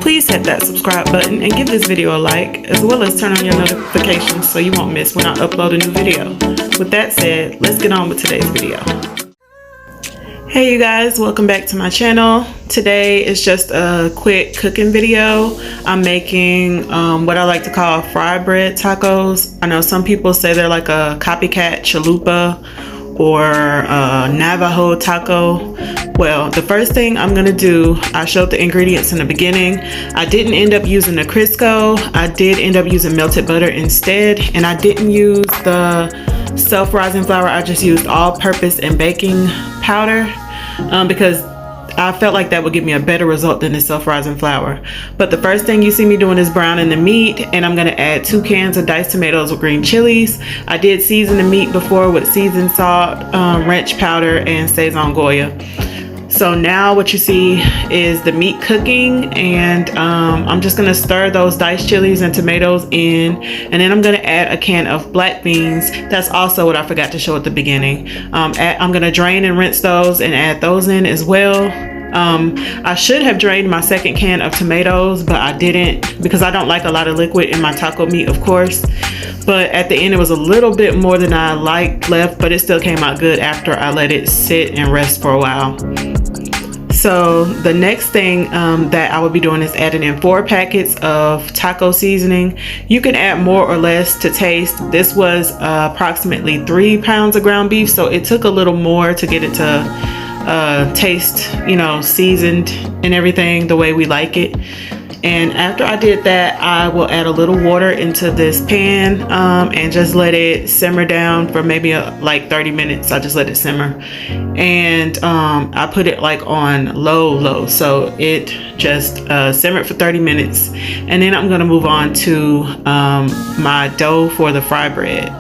please hit that subscribe button and give this video a like, as well as turn on your notifications so you won't miss when I upload a new video. With that said, let's get on with today's video. Hey you guys, welcome back to my channel. Today is just a quick cooking video. I'm making what I like to call fry bread tacos. I know some people say they're like a Copycat Chalupa or a Navajo taco. Well, the first thing I'm gonna do, I showed the ingredients in the beginning. I didn't end up using the Crisco. I did end up using melted butter instead, and I didn't use the self-rising flour. I just used all-purpose and baking powder because I felt like that would give me a better result than the self-rising flour. But the first thing you see me doing is browning the meat, and I'm gonna add 2 cans of diced tomatoes with green chilies. I did season the meat before with seasoned salt, ranch powder, and Sazon Goya. So now what you see is the meat cooking, and I'm just gonna stir those diced chilies and tomatoes in, and then I'm gonna add a can of black beans. That's also what I forgot to show at the beginning. I'm gonna drain and rinse those and add those in as well. I should have drained my second can of tomatoes, but I didn't because I don't like a lot of liquid in my taco meat, of course. But at the end it was a little bit more than I liked left, but it still came out good after I let it sit and rest for a while. So the next thing that I will be doing is adding in 4 packets of taco seasoning. You can add more or less to taste. This was approximately 3 pounds of ground beef, so it took a little more to get it to taste, you know, seasoned and everything the way we like it. And after I did that, I will add a little water into this pan and just let it simmer down for maybe like 30 minutes. I just let it simmer, and I put it like on low, so it just simmered for 30 minutes. And then I'm gonna move on to my dough for the fry bread.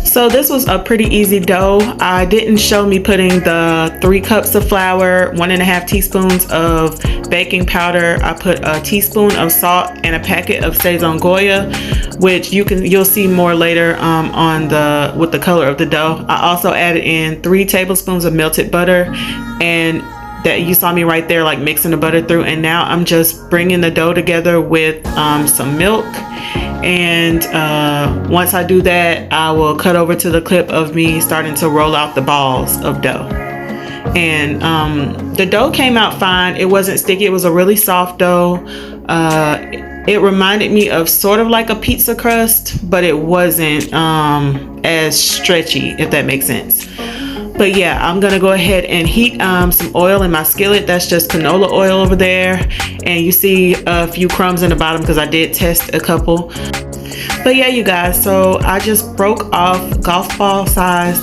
So this was a pretty easy dough. I didn't show me putting the 3 cups of flour, 1.5 teaspoons of baking powder. I put a teaspoon of salt and a packet of Sazon Goya, which you'll see more later with the color of the dough. I also added in 3 tablespoons of melted butter, and that you saw me right there like mixing the butter through. And now I'm just bringing the dough together with some milk. And once I do that, I will cut over to the clip of me starting to roll out the balls of dough. And the dough came out fine. It wasn't sticky. It was a really soft dough. It reminded me of sort of like a pizza crust, but it wasn't as stretchy, if that makes sense. But yeah, I'm gonna go ahead and heat some oil in my skillet. That's just canola oil over there. And you see a few crumbs in the bottom because I did test a couple. But yeah, you guys, so I just broke off golf ball sized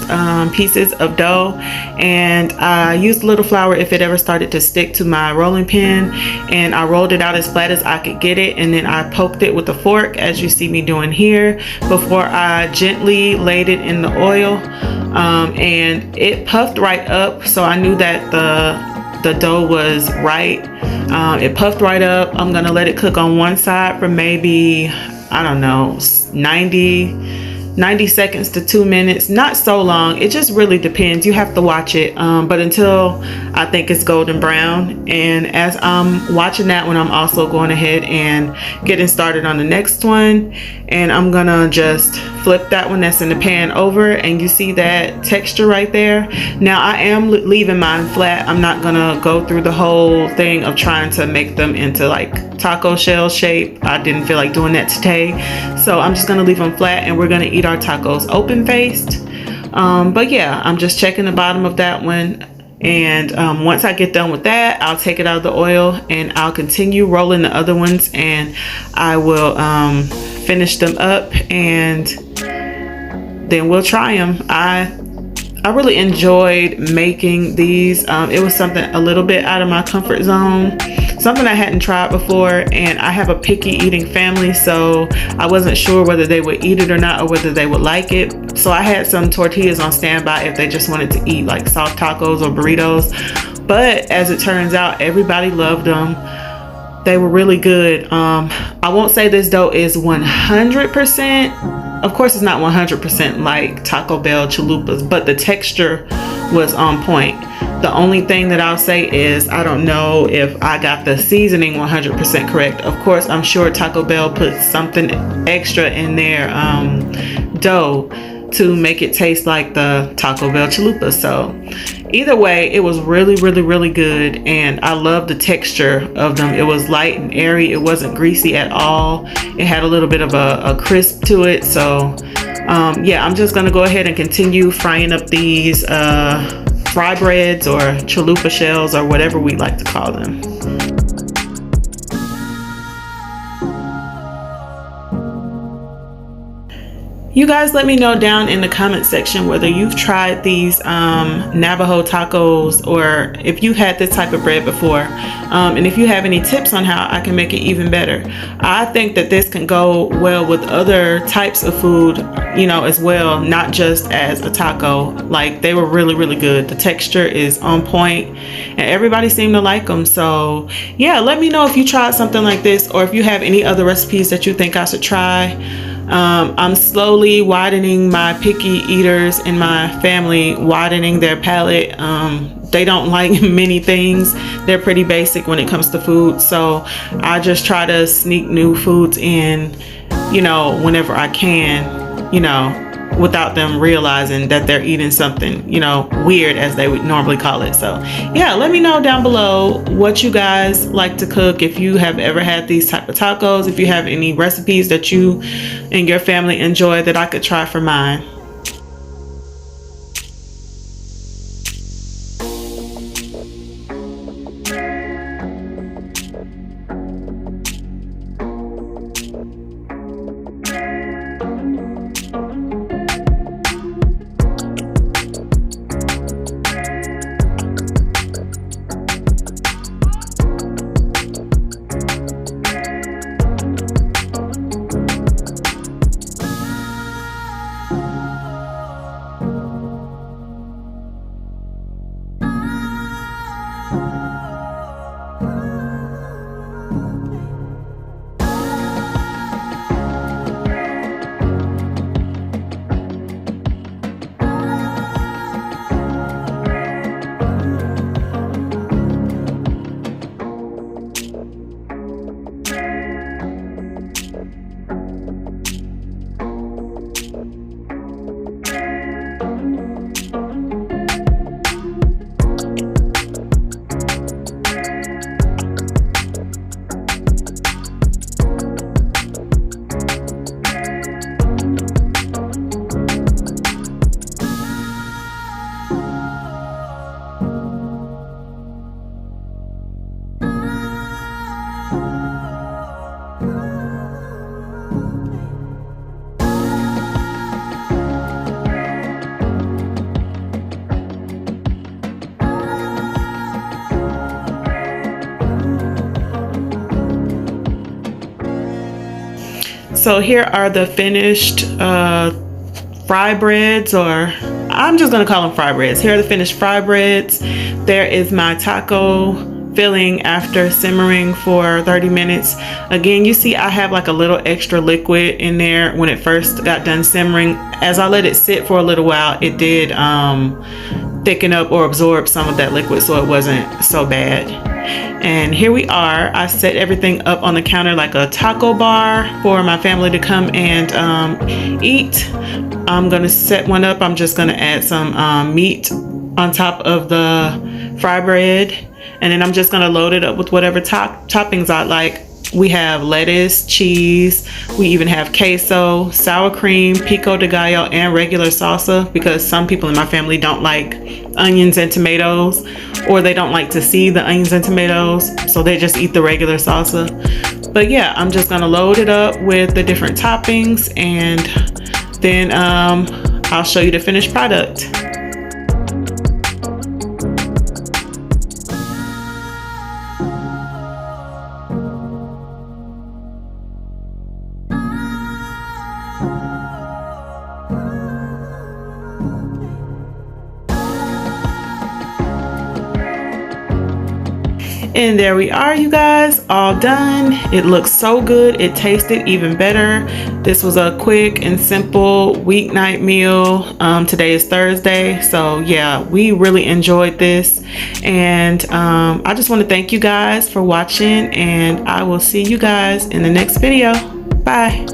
pieces of dough, and I used a little flour if it ever started to stick to my rolling pin, and I rolled it out as flat as I could get it, and then I poked it with a fork as you see me doing here before I gently laid it in the oil, and it puffed right up, so I knew that the dough was right. It puffed right up. I'm gonna let it cook on one side for maybe, I don't know, 90 seconds to 2 minutes. Not so long. It just really depends. You have to watch it. But until I think it's golden brown. And as I'm watching that one, I'm also going ahead and getting started on the next one. And I'm gonna just flip that one that's in the pan over, and you see that texture right there. Now I am leaving mine flat. I'm not gonna go through the whole thing of trying to make them into like taco shell shape. I didn't feel like doing that today, so I'm just gonna leave them flat, and we're gonna eat our tacos open faced. But yeah, I'm just checking the bottom of that one, and once I get done with that, I'll take it out of the oil and I'll continue rolling the other ones, and I will finish them up, and then we'll try them. I really enjoyed making these. It was something a little bit out of my comfort zone, something I hadn't tried before, and I have a picky eating family, so I wasn't sure whether they would eat it or not, or whether they would like it. So I had some tortillas on standby if they just wanted to eat like soft tacos or burritos. But as it turns out, everybody loved them. They were really good. I won't say this dough is 100%. Of course, it's not 100% like Taco Bell chalupas, but the texture was on point. The only thing that I'll say is I don't know if I got the seasoning 100% correct. Of course, I'm sure Taco Bell put something extra in their dough to make it taste like the Taco Bell chalupa. So either way, it was really, really, really good, and I love the texture of them. It was light and airy. It wasn't greasy at all. It had a little bit of a crisp to it. So yeah, I'm just gonna go ahead and continue frying up these fry breads or chalupa shells or whatever we like to call them. You guys let me know down in the comment section whether you've tried these Navajo tacos, or if you've had this type of bread before, and if you have any tips on how I can make it even better. I think that this can go well with other types of food, you know, as well, not just as a taco. Like, they were really, really good. The texture is on point, and everybody seemed to like them. So yeah, let me know if you tried something like this, or if you have any other recipes that you think I should try. I'm slowly widening my picky eaters in my family, widening their palate. They don't like many things. They're pretty basic when it comes to food. So I just try to sneak new foods in, you know, whenever I can, you know, without them realizing that they're eating something, you know, weird, as they would normally call it. So yeah, let me know down below what you guys like to cook, if you have ever had these type of tacos, if you have any recipes that you and your family enjoy that I could try for mine. So here are the finished fry breads, or I'm just gonna call them fry breads. Here are the finished fry breads. There is my taco filling after simmering for 30 minutes. Again, you see I have like a little extra liquid in there when it first got done simmering. As I let it sit for a little while, it did thicken up or absorb some of that liquid, so it wasn't so bad. And here we are. I set everything up on the counter like a taco bar for my family to come and eat. I'm gonna set one up. I'm just gonna add some meat on top of the fry bread, and then I'm just gonna load it up with whatever toppings I like. We have lettuce, cheese, we even have queso, sour cream, pico de gallo, and regular salsa, because some people in my family don't like onions and tomatoes, or they don't like to see the onions and tomatoes, so they just eat the regular salsa. But yeah, I'm just gonna load it up with the different toppings, and then I'll show you the finished product. And there we are, you guys, all done. It looks so good. It tasted even better. This was a quick and simple weeknight meal. Today is Thursday, so yeah, we really enjoyed this. And I just want to thank you guys for watching, and I will see you guys in the next video. Bye.